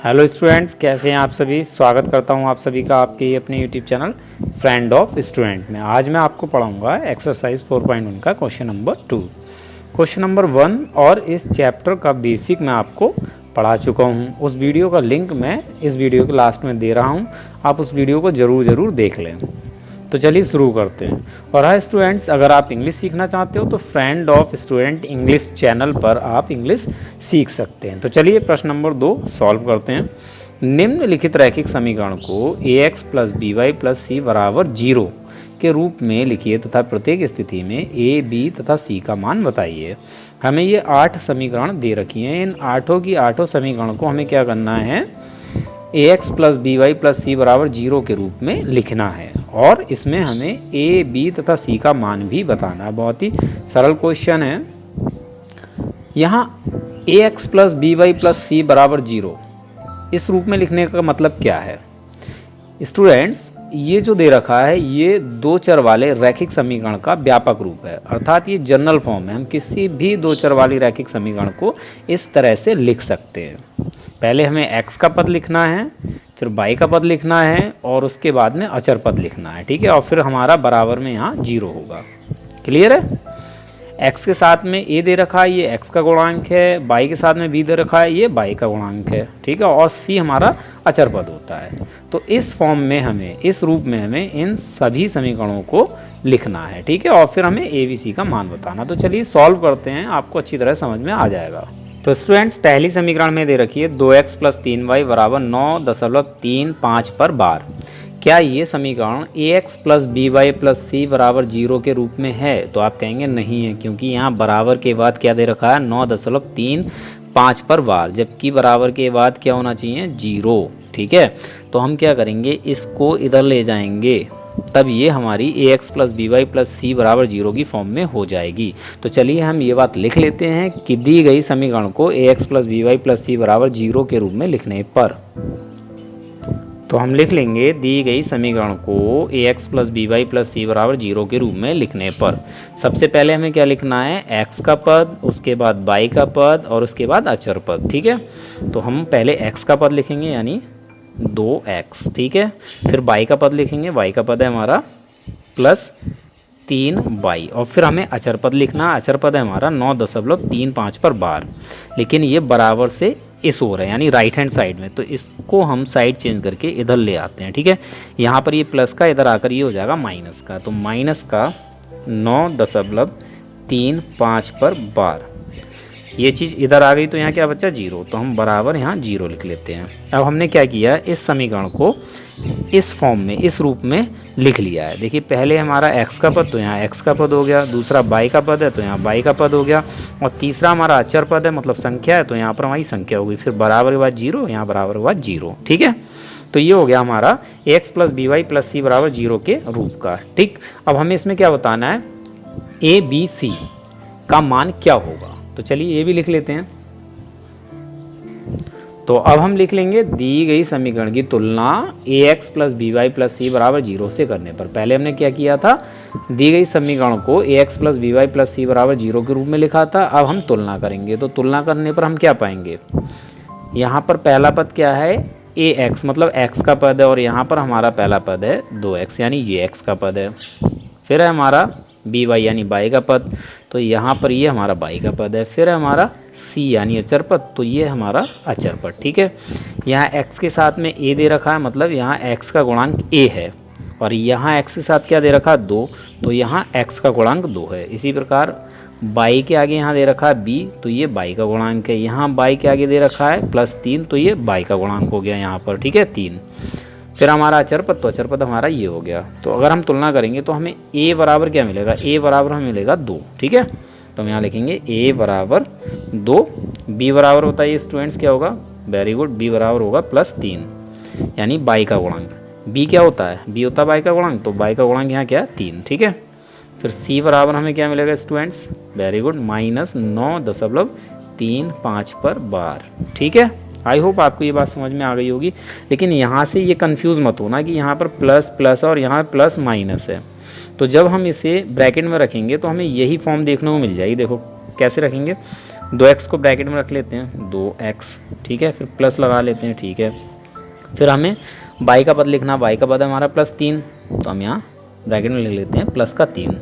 Hello students, कैसे हैं आप सभी। स्वागत करता हूं आप सभी का आपके ही अपने YouTube channel friend of student में। आज मैं आपको पढ़ाऊंगा एक्सरसाइज 4.1 का क्वेश्चन नंबर 2। क्वेश्चन नंबर 1 और इस चैप्टर का बेसिक मैं आपको पढ़ा चुका हूं। उस वीडियो का लिंक मैं इस वीडियो के लास्ट में दे रहा हूं, आप उस वीडियो को ज़रूर देख लें। तो चलिए शुरू करते हैं। और हाँ स्टूडेंट्स, अगर आप इंग्लिश सीखना चाहते हो तो friend of student English channel पर आप इंग्लिश सीख सकते हैं। तो चलिए प्रश्न नंबर 2 सॉल्व करते हैं। निम्नलिखित रैखिक समीकरण को ax plus B Y plus सी बराबर 0 के रूप में लिखिए तथा प्रत्येक स्थिति में a, b तथा c का मान बताइए। हमें ये 8 समीकरण दे रखी हैं। इन आठों की आठों समीकरण को हमें क्या करना है, ax plus B Y plus सी बराबर 0 के रूप में लिखना है और इसमें हमें a, b तथा c का मान भी बताना है। बहुत ही सरल क्वेश्चन है। यहाँ ax plus B Y plus सी बराबर 0 इस रूप में लिखने का मतलब क्या है स्टूडेंट्स, ये जो दे रखा है ये दो चर वाले रैखिक समीकरण का व्यापक रूप है, अर्थात ये जनरल फॉर्म है। हम किसी भी दो चर वाली रैखिक समीकरण को इस तरह से लिख सकते हैं। पहले हमें x का पद लिखना है, फिर y का पद लिखना है और उसके बाद में अचर पद लिखना है, ठीक है। और फिर हमारा बराबर में यहाँ 0 होगा। क्लियर है। x के साथ में a दे रखा है, ये x का गुणांक है। y के साथ में b दे रखा है, ये y का गुणांक है, ठीक है। और c हमारा अचर पद होता है। तो इस फॉर्म में हमें, इस रूप में हमें इन सभी समीकरणों को लिखना है, ठीक है। और फिर हमें a b c का मान बताना। तो चलिए सॉल्व करते हैं, आपको अच्छी तरह समझ में आ जाएगा। तो स्टूडेंट्स, पहली समीकरण में दे रखी है 2x प्लस 3y बराबर 9.35 पर बार। क्या ये समीकरण ax plus B Y plus सी बराबर 0 के रूप में है? तो आप कहेंगे नहीं है, क्योंकि यहाँ बराबर के बाद क्या दे रखा है 9.35 पर बार, जबकि बराबर के बाद क्या होना चाहिए 0, ठीक है। तो हम क्या करेंगे, इसको इधर ले जाएंगे, तब ये हमारी ax plus B Y plus सी बराबर 0 की फॉर्म में हो जाएगी। तो चलिए हम ये बात लिख लेते हैं कि दी गई समीकरण को ax plus B Y plus सी बराबर 0 के रूप में लिखने पर, तो हम लिख लेंगे दी गई समीकरण को ax plus B Y plus सी बराबर 0 के रूप में लिखने पर सबसे पहले हमें क्या लिखना है, x का पद, उसके बाद y का पद और उसके बाद अचर पद, ठीक है। तो हम पहले x का पद लिखेंगे यानी 2x, ठीक है। फिर y का पद लिखेंगे, y का पद है हमारा प्लस 3y और फिर हमें अचर पद लिखना है। अचर पद है हमारा 9.35 पर बार, लेकिन ये बराबर से इस ओर है यानी राइट हैंड साइड में, तो इसको हम साइड चेंज करके इधर ले आते हैं, ठीक है। यहाँ पर ये प्लस का, इधर आकर ये हो जाएगा माइनस का, तो माइनस का 9.35 पर बार, ये चीज़ इधर आ गई तो यहाँ क्या बचा 0, तो हम बराबर यहाँ 0 लिख लेते हैं। अब हमने क्या किया, इस समीकरण को इस फॉर्म में, इस रूप में लिख लिया है। देखिए पहले हमारा x का पद, तो यहाँ x का पद हो गया, दूसरा y का पद है तो यहाँ y का पद हो गया, और तीसरा हमारा अचर पद है मतलब संख्या है, तो यहाँ पर हमारी संख्या होगी। फिर बराबर के बाद 0, यहाँ बराबर के बाद 0, ठीक है। तो ये हो गया हमारा ax plus B Y plus सी बराबर 0 के रूप का, ठीक। अब हमें इसमें क्या बताना है, a b c का मान क्या होगा। तो चलिए ये भी लिख लेते हैं। तो अब हम लिख लेंगे दी गई समीकरण की तुलना ax plus B Y plus सी बराबर 0 से करने पर। पहले हमने क्या किया था, दी गई समीकरण को ax plus B Y plus सी बराबर 0 के रूप में लिखा था। अब हम तुलना करेंगे, तो तुलना करने पर हम क्या पाएंगे, यहाँ पर पहला पद क्या है ax मतलब x का पद है, और यहाँ पर हमारा पहला पद है 2x यानी ये x का पद है। फिर है हमारा बी वाई यानी y का पद, तो यहाँ पर ये हमारा y का पद है। फिर है हमारा c यानी अचर पद, तो ये हमारा अचर पद, ठीक है। यहाँ x के साथ में a दे रखा है, मतलब यहाँ x का गुणांक a है, और यहाँ x के साथ क्या दे रखा है 2, तो यहाँ x का गुणांक 2 है। इसी प्रकार y के आगे यहाँ दे रखा है b, तो ये y का गुणांक है। यहाँ y के आगे दे रखा है प्लस 3, तो ये y का गुणांक हो गया यहाँ पर, ठीक है 3। फिर हमारा अचर पद, तो अचर पद हमारा ये हो गया। तो अगर हम तुलना करेंगे तो हमें a बराबर क्या मिलेगा, a बराबर हमें मिलेगा 2, ठीक है। तो हम यहाँ लिखेंगे a बराबर 2, b बराबर बताइए स्टूडेंट्स क्या होगा, वेरी गुड, b बराबर होगा प्लस 3 यानी y का गुणांक। b क्या होता है, b होता है y का गुणांक, तो y का गुणांक यहाँ क्या है 3, ठीक है। फिर c बराबर हमें क्या मिलेगा स्टूडेंट्स, वेरी गुड, माइनस 9.35 पर बार, ठीक है। आई होप आपको ये बात समझ में आ गई होगी। लेकिन यहाँ से ये कंफ्यूज मत होना कि यहाँ पर प्लस प्लस और यहाँ प्लस माइनस है। तो जब हम इसे ब्रैकेट में रखेंगे तो हमें यही फॉर्म देखने को मिल जाएगी। देखो कैसे रखेंगे, 2x को ब्रैकेट में रख लेते हैं 2x, ठीक है, फिर प्लस लगा लेते हैं, ठीक है। फिर हमें y का पद लिखना, y का पद है हमारा +3, तो हम यहाँ ब्रैकेट में लिख लेते हैं +3।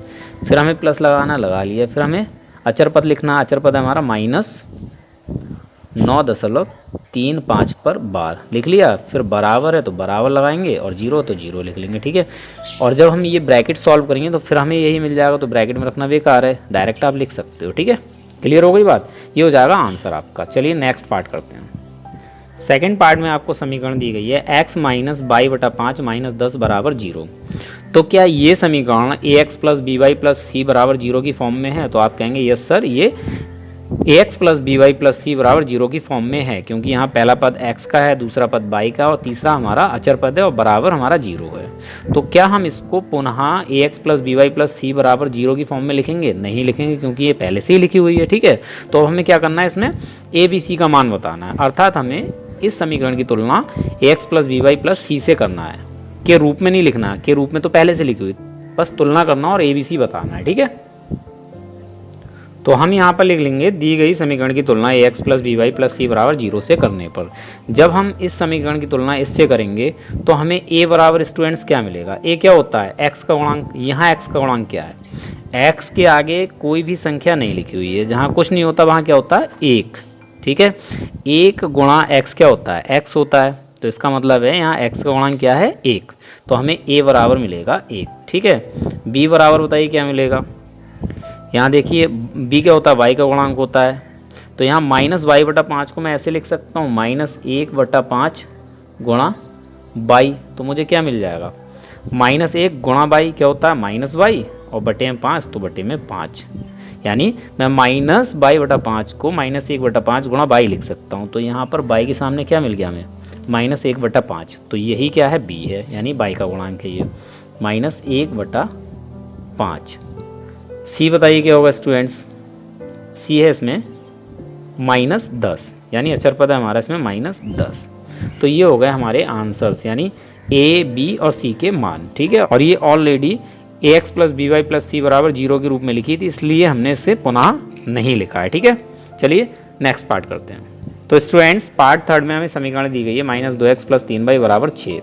फिर हमें प्लस लगाना, लगा लिया। फिर हमें अचर पद लिखना, अचर पद है हमारा -9.35 पर बार, लिख लिया। फिर बराबर है तो बराबर लगाएंगे और 0 तो 0 लिख लेंगे, ठीक है। और जब हम ये ब्रैकेट सॉल्व करेंगे तो फिर हमें यही मिल जाएगा, तो ब्रैकेट में रखना बेकार है, डायरेक्ट आप लिख सकते हो, ठीक है। क्लियर हो गई बात, ये हो जाएगा आंसर आपका। चलिए नेक्स्ट पार्ट करते हैं। सेकेंड पार्ट में आपको समीकरण दी गई है x माइनस बाई बटा 5 माइनस 10 बराबर 0। तो क्या ये समीकरण ax plus B Y plus सी बराबर 0 की फॉर्म में है? तो आप कहेंगे यस सर, ये ax plus B Y plus सी बराबर 0 की फॉर्म में है, क्योंकि यहाँ पहला पद x का है, दूसरा पद y का और तीसरा हमारा अचर पद है और बराबर हमारा 0 है। तो क्या हम इसको पुनः ax plus B Y plus सी बराबर 0 की फॉर्म में लिखेंगे? नहीं लिखेंगे, क्योंकि ये पहले से ही लिखी हुई है, ठीक है। तो हमें क्या करना है, इसमें a b c का मान बताना है, अर्थात हमें इस समीकरण की तुलना ax plus B Y plus c से करना है, के रूप में नहीं लिखना, के रूप में तो पहले से लिखी हुई, बस तुलना करना और a b c बताना है, ठीक है। तो हम यहाँ पर लिख लेंगे दी गई समीकरण की तुलना ax plus B Y plus सी बराबर 0 से करने पर। जब हम इस समीकरण की तुलना इससे करेंगे तो हमें a बराबर स्टूडेंट्स क्या मिलेगा? a क्या होता है? x का गुणांक। यहाँ x का गुणांक क्या है? x के आगे कोई भी संख्या नहीं लिखी हुई है, जहाँ कुछ नहीं होता वहाँ क्या होता है? 1, ठीक है। 1 गुणा x क्या होता है? x होता है, तो इसका मतलब है यहाँ x का गुणांक क्या है? 1। तो हमें a बराबर मिलेगा 1, ठीक है। b बराबर बताइए क्या मिलेगा? यहाँ देखिए b क्या होता है? y का गुणांक होता है, तो यहाँ माइनस वाई बटा 5 को मैं ऐसे लिख सकता हूँ -1/5 गुणा y, तो मुझे क्या मिल जाएगा? -1 गुणा y क्या होता है? -y, और बटे में 5 तो बटे में 5, यानी मैं -y/5 को -1/5 गुणा y लिख सकता हूँ। तो यहाँ पर y के सामने क्या मिल गया हमें? -1/5, तो यही क्या है? b है, यानी y का गुणांक है ये -1/5। c बताइए क्या होगा स्टूडेंट्स? c है इसमें -10, यानी अचर पद है हमारा इसमें -10। तो ये हो गए हमारे आंसर्स, यानी a, b और c के मान, ठीक है। और ये already ax plus B Y plus सी बराबर 0 के रूप में लिखी थी, इसलिए हमने इसे पुनः नहीं लिखा है, ठीक है। चलिए नेक्स्ट पार्ट करते हैं। तो स्टूडेंट्स पार्ट थर्ड में हमें समीकरण दी गई है -2x प्लस 3y बराबर 6।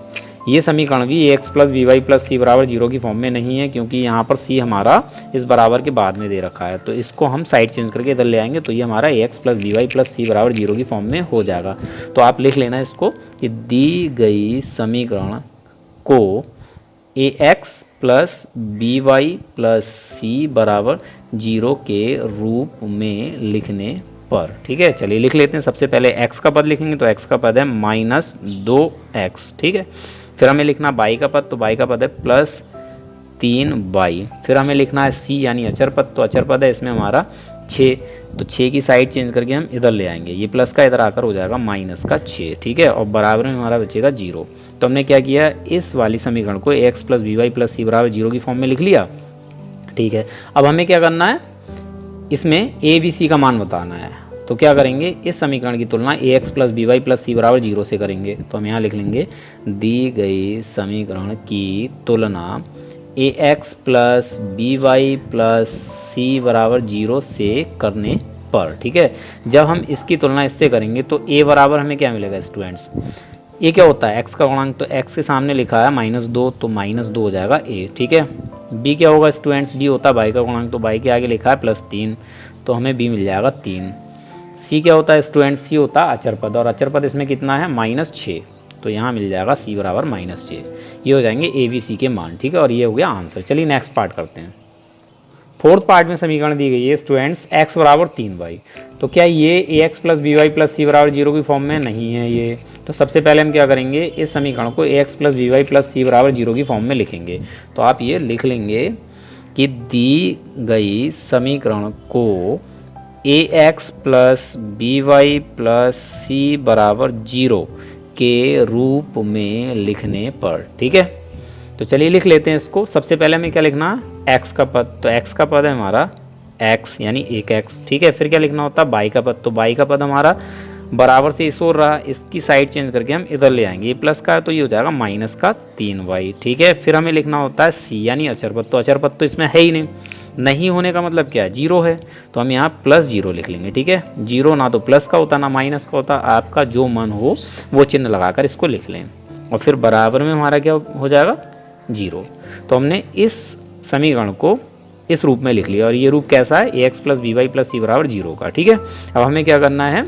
ये समीकरण भी ax plus B Y plus सी बराबर 0 की फॉर्म में नहीं है, क्योंकि यहाँ पर c हमारा इस बराबर के बाद में दे रखा है, तो इसको हम साइड चेंज करके इधर ले आएंगे, तो ये हमारा ax plus B Y plus सी बराबर 0 की फॉर्म में हो जाएगा। तो आप लिख लेना इसको कि दी गई समीकरण को ax plus B Y plus सी बराबर 0 के रूप में लिखने पर, ठीक है। चलिए लिख लेते हैं। सबसे पहले x का पद लिखेंगे, तो x का पद है -2x, ठीक है। फिर हमें लिखना y का पद, तो y का पद है +3y। फिर हमें लिखना है c यानी अचर पद, तो अचर पद है इसमें हमारा 6, तो 6 की साइड चेंज करके हम इधर ले आएंगे, ये प्लस का इधर आकर हो जाएगा -6, ठीक है। और बराबर में हमारा बचेगा 0। तो हमने क्या किया, इस वाली समीकरण को ax plus B Y plus सी बराबर 0 की फॉर्म में लिख लिया, ठीक है। अब हमें क्या करना है, इसमें a b c का मान बताना है। तो क्या करेंगे, इस समीकरण की तुलना ax plus B Y plus सी बराबर 0 से करेंगे। तो हम यहाँ लिख लेंगे दी गई समीकरण की तुलना ax plus B Y plus सी बराबर 0 से करने पर, ठीक है। जब हम इसकी तुलना इससे करेंगे तो a बराबर हमें क्या मिलेगा स्टूडेंट्स? a क्या होता है? x का गुणांक, तो x के सामने लिखा है -2, तो -2 हो जाएगा a, ठीक है। b क्या होगा स्टूडेंट्स? b होता है y का गुणांक, तो y के आगे लिखा है +3, तो हमें b मिल जाएगा 3। c क्या होता है स्टूडेंट्स? c होता है अचर पद, और अचर पद इसमें कितना है? -6, तो यहाँ मिल जाएगा c बराबर -6। ये हो जाएंगे a b c के मान, ठीक है। और ये हो गया आंसर। चलिए नेक्स्ट पार्ट करते हैं। फोर्थ पार्ट में समीकरण दी गई है स्टूडेंट्स x बराबर 3y। तो क्या ये ax plus B Y plus सी बराबर 0 की फॉर्म में नहीं है ये? तो सबसे पहले हम क्या करेंगे, इस समीकरण को ax plus B Y plus सी बराबर 0 की फॉर्म में लिखेंगे। तो आप ये लिख लेंगे कि दी गई समीकरण को ax plus B Y plus सी बराबर 0 के रूप में लिखने पर, ठीक है। तो चलिए लिख लेते हैं इसको। सबसे पहले हमें क्या लिखना है, x का पद, तो x का पद है हमारा x यानी 1x, ठीक है। फिर क्या लिखना होता है, y का पद, तो y का पद हमारा बराबर से इस ओर रहा, इसकी साइड चेंज करके हम इधर ले आएंगे, ये प्लस का है तो ये हो जाएगा -3y, ठीक है। फिर हमें लिखना होता है c यानी अचर पद, तो अचर पद तो इसमें है ही नहीं, नहीं होने का मतलब क्या है, जीरो है, तो हम यहाँ प्लस जीरो लिख लेंगे। ठीक है, जीरो ना तो प्लस का होता ना माइनस का होता, आपका जो मन हो वो चिन्ह लगाकर इसको लिख लें और फिर बराबर में हमारा क्या हो जाएगा, जीरो। तो हमने इस समीकरण को इस रूप में लिख लिया और ये रूप कैसा है, a x plus B Y plus सी बराबर जीरो का। ठीक है, अब हमें क्या करना है,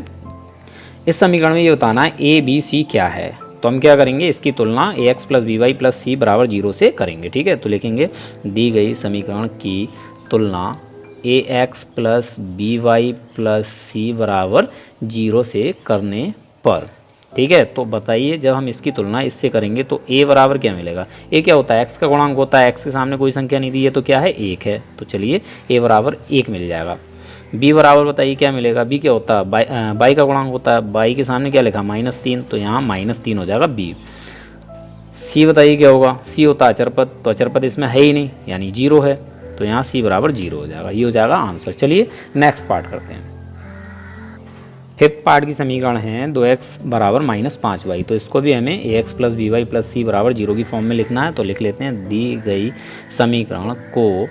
इस समीकरण में ये बताना है ए बी सी क्या है। तो हम क्या करेंगे, इसकी तुलना a x plus B Y plus सी बराबर जीरो से करेंगे। ठीक है, तो लिखेंगे दी गई समीकरण की तुलना a x plus B Y plus सी बराबर जीरो से करने पर। ठीक है, तो बताइए जब हम इसकी तुलना इससे करेंगे तो a बराबर क्या मिलेगा, a क्या होता है, x का गुणांक होता है, x के सामने कोई संख्या नहीं दी है तो क्या है, एक है, तो चलिए a बराबर एक मिल जाएगा। b बराबर बताइए क्या मिलेगा, b क्या होता है, बाई का गुणांक होता है, बाई के सामने क्या लिखा, -3, तो यहाँ -3 हो जाएगा b। c बताइए क्या होगा, c होता है अचर पद, तो अचर पद इसमें है ही नहीं यानी जीरो है, तो यहाँ c बराबर जीरो हो जाएगा, ये हो जाएगा आंसर। चलिए नेक्स्ट पार्ट करते हैं। फिफ्थ पार्ट की समीकरण है 2x बराबर -5y, तो इसको भी हमें a x plus B Y plus सी बराबर जीरो की फॉर्म में लिखना है। तो लिख लेते हैं दी गई समीकरण को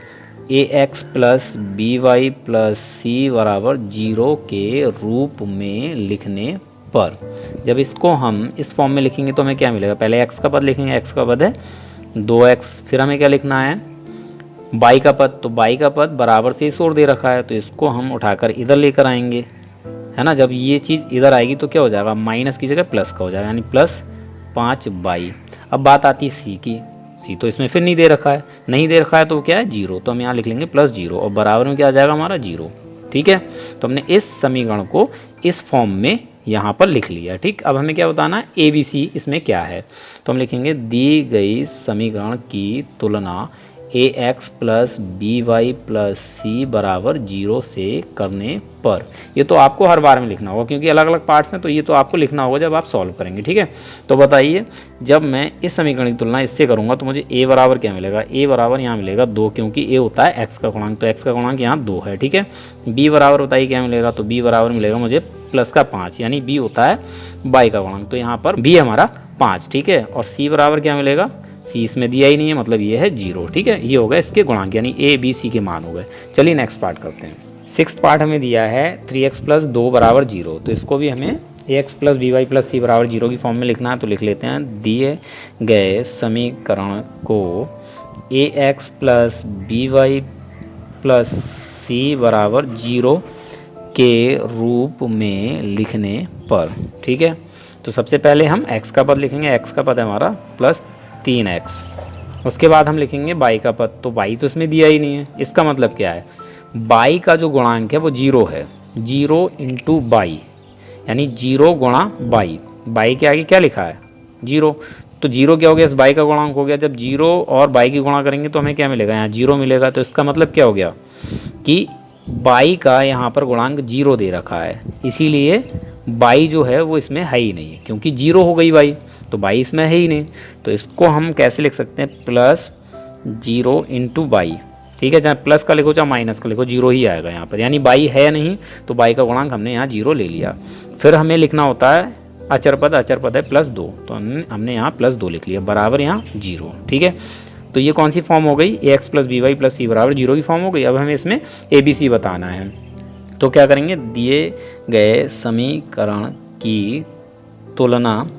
a x plus B Y plus सी बराबर जीरो के रूप में लिखने पर। जब इसको हम इस फॉर्म में लिखेंगे तो हमें क्या मिलेगा, पहले x का पद लिखेंगे, x का पद है 2x, फिर हमें क्या लिखना है y का पद, तो y का पद बराबर से इस ओर दे रखा है तो इसको हम उठाकर इधर लेकर आएंगे, है ना। जब ये चीज़ इधर आएगी तो क्या हो जाएगा, माइनस की जगह प्लस का हो जाएगा यानी प्लस 5y। अब बात आती है सी की, सी तो इसमें फिर नहीं दे रखा है, नहीं दे रखा है तो क्या है जीरो, तो हम यहाँ लिख लेंगे प्लस जीरो और बराबर में क्या आ जाएगा हमारा जीरो। ठीक है, तो हमने इस समीकरण को इस फॉर्म में यहाँ पर लिख लिया। ठीक, अब हमें क्या बताना है, ए बी सी इसमें क्या है, तो हम लिखेंगे दी गई समीकरण की तुलना a x plus B Y plus सी बराबर जीरो से करने पर। ये तो आपको हर बार में लिखना होगा क्योंकि अलग अलग पार्ट्स हैं, तो ये तो आपको लिखना होगा जब आप सॉल्व करेंगे। ठीक है, तो बताइए जब मैं इस समीकरण की तुलना इससे करूंगा तो मुझे a बराबर क्या मिलेगा, a बराबर यहाँ मिलेगा 2, क्योंकि a होता है x का गुणांक, तो x का गुणांक यहाँ 2 है। ठीक है, b बराबर बताइए क्या मिलेगा, तो b बराबर मिलेगा मुझे प्लस का 5 यानी b होता है y का गुणांक, तो यहाँ पर b हमारा 5। ठीक है, और c बराबर क्या मिलेगा, सी इसमें दिया ही नहीं है मतलब ये है जीरो। ठीक है, ये हो गया इसके गुणांक यानी ए बी सी के मान हो गए। चलिए नेक्स्ट पार्ट करते हैं। सिक्स्थ पार्ट हमें दिया है 3x प्लस 2 बराबर जीरो, तो इसको भी हमें a x plus B Y plus सी बराबर जीरो की फॉर्म में लिखना है। तो लिख लेते हैं दिए गए समीकरण को a x plus B Y plus सी बराबर जीरो के रूप में लिखने पर। ठीक है, तो सबसे पहले हम x का पद लिखेंगे, x का पद है हमारा प्लस 3x, उसके बाद हम लिखेंगे y का पद, तो y तो इसमें दिया ही नहीं है, इसका मतलब क्या है, y का जो गुणांक है वो जीरो है, जीरो इंटू बाई यानी जीरो गुणा बाई, बाई के आगे क्या लिखा है जीरो, तो जीरो क्या हो गया, इस बाई का गुणांक हो गया। जब जीरो और बाई की गुणा करेंगे तो हमें क्या मिलेगा, यहाँ जीरो मिलेगा, तो इसका मतलब क्या हो गया कि बाई का यहाँ पर गुणांक जीरो दे रखा है, इसीलिए बाई जो है वो इसमें है ही नहीं, क्योंकि जीरो हो गई बाई, तो बाई इसमें है ही नहीं, तो इसको हम कैसे लिख सकते हैं, प्लस जीरो इंटू बाई। ठीक है, चाहे प्लस का लिखो चाहे माइनस का लिखो जीरो ही आएगा यहाँ पर, यानी बाई है नहीं तो बाई का गुणांक हमने यहाँ जीरो ले लिया। फिर हमें लिखना होता है अचर पद, अचर पद है प्लस 2, तो हमने यहाँ प्लस 2 लिख लिया बराबर यहाँ जीरो। ठीक है, तो ये कौन सी फॉर्म हो गई, a x plus B Y plus सी बराबर जीरो की फॉर्म हो गई। अब हमें इसमें ए बी सी बताना है, तो क्या करेंगे, दिए गए समीकरण की तुलना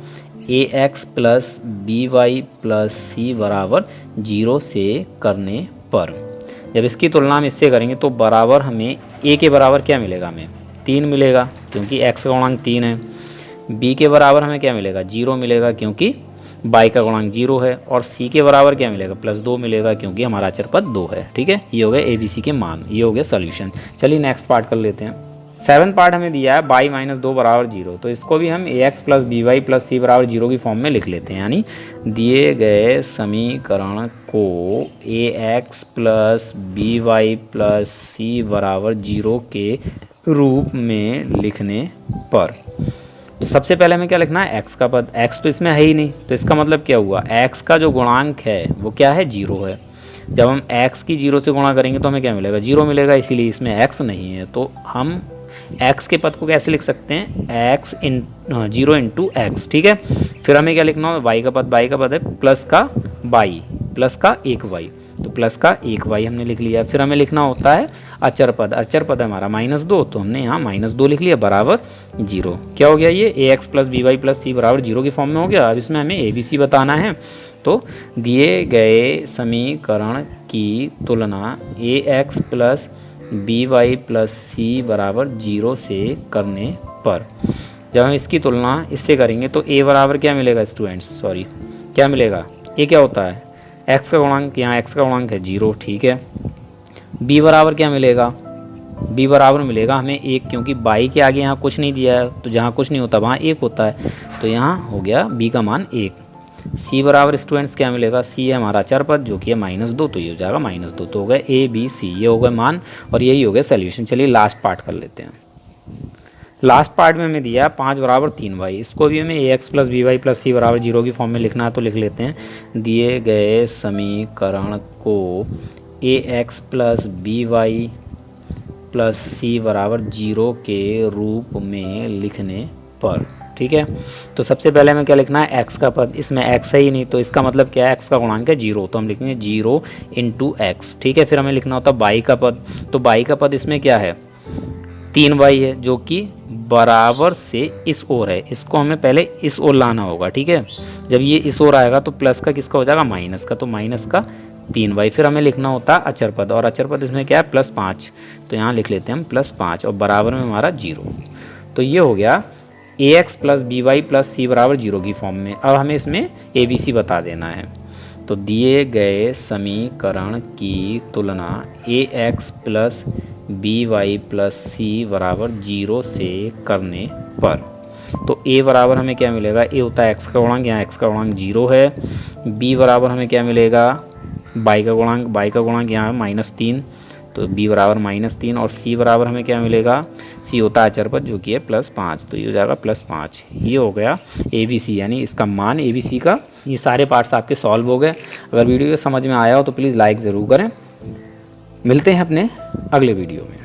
a x plus B Y plus सी बराबर जीरो से करने पर। जब इसकी तुलना हम इससे करेंगे तो बराबर हमें ए के बराबर क्या मिलेगा, हमें 3 मिलेगा क्योंकि एक्स का गुणांक 3 है, बी के बराबर हमें क्या मिलेगा, जीरो मिलेगा क्योंकि बाई का गुणांक जीरो है, और सी के बराबर क्या मिलेगा, प्लस 2 मिलेगा क्योंकि हमारा अचर पद 2 है। ठीक है, ये हो गया ए बी सी के मान, ये हो गया सोल्यूशन। चलिए नेक्स्ट पार्ट कर लेते हैं। 7 पार्ट हमें दिया है बाई माइनस 2 बराबर जीरो, तो इसको भी हम a x plus B Y plus सी बराबर जीरो की फॉर्म में लिख लेते हैं, यानी दिए गए समीकरण को a x plus B Y plus सी बराबर जीरो के रूप में लिखने पर। तो सबसे पहले हमें क्या लिखना है, x का पद, x तो इसमें है ही नहीं, तो इसका मतलब क्या हुआ, x का जो गुणांक है वो क्या है, जीरो है। जब हम x की जीरो से गुणा करेंगे तो हमें क्या मिलेगा, जीरो मिलेगा, इसीलिए इसमें x नहीं है, तो हम x के पद को कैसे लिख सकते हैं, x in zero into x. ठीक है, फिर हमें क्या लिखना है, y का पद, y का पद है प्लस का बाई, प्लस का एक y, तो प्लस का 1y हमने लिख लिया। फिर हमें लिखना होता है अचर पद। अचर पद है हमारा -2, तो हमने यहाँ -2 लिख लिया बराबर 0। क्या हो गया ये ax plus B Y plus सी बराबर 0 की फॉर्म में हो गया। अब इसमें हमें ए बी सी बताना है। तो दिए गए समीकरण की तुलना ax plus B Y plus सी बराबर 0 से करने पर जब हम इसकी तुलना इससे करेंगे तो a बराबर क्या मिलेगा स्टूडेंट्स, सॉरी क्या मिलेगा, a क्या होता है x का गुणांक, यहाँ x का गुणांक है 0, ठीक है। b बराबर क्या मिलेगा, b बराबर मिलेगा हमें 1, क्योंकि बाई के आगे यहाँ कुछ नहीं दिया है, तो जहाँ कुछ नहीं होता वहाँ 1 होता है, तो यहाँ हो गया b का मान 1। c बराबर स्टूडेंट्स क्या मिलेगा, c है हमारा अचर पद जो कि है -2, तो ये हो जाएगा -2। तो हो गए a b c, ये हो गए मान और यही हो गया सोल्यूशन। चलिए लास्ट पार्ट कर लेते हैं। लास्ट पार्ट में हमें दिया 5 बराबर 3y, इसको भी हमें ax plus B Y plus सी बराबर 0 की फॉर्म में लिखना है, तो लिख लेते हैं। दिए गए समीकरण को ax plus B Y plus सी बराबर 0 के रूप में लिखने पर, ठीक है। तो सबसे पहले हमें क्या लिखना है, x का पद, इसमें x है ही नहीं, तो इसका मतलब क्या है, x का गुणांक है 0, तो हम लिखेंगे 0 इंटू x, ठीक है। फिर हमें लिखना होता है y का पद, तो y का पद इसमें क्या है 3y है जो कि बराबर से इस ओर है, इसको हमें पहले इस ओर लाना होगा, ठीक है। जब ये इस ओर आएगा तो प्लस का किसका हो जाएगा, माइनस का, तो माइनस का 3y। फिर हमें लिखना होता है अचर पद, और अचर पद इसमें क्या है +5, तो यहाँ लिख लेते हैं हम +5 और बराबर में हमारा 0। तो ये हो गया ax plus B Y plus सी बराबर 0 की फॉर्म में। अब हमें इसमें ए बी सी बता देना है। तो दिए गए समीकरण की तुलना ax plus B Y plus सी बराबर 0 से करने पर, तो a बराबर हमें क्या मिलेगा, a होता है x का गुणांक, यहाँ x का गुणांक 0 है। b बराबर हमें क्या मिलेगा, y का गुणांक यहाँ है -3, तो b बराबर -3, और c बराबर हमें क्या मिलेगा, c होता है अचर पद जो कि है +5, तो ये हो जाएगा +5। ये हो गया ए बी सी, यानी इसका मान ए बी सी का। ये सारे पार्ट्स आपके सॉल्व हो गए। अगर वीडियो समझ में आया हो तो प्लीज़ लाइक ज़रूर करें। मिलते हैं अपने अगले वीडियो में।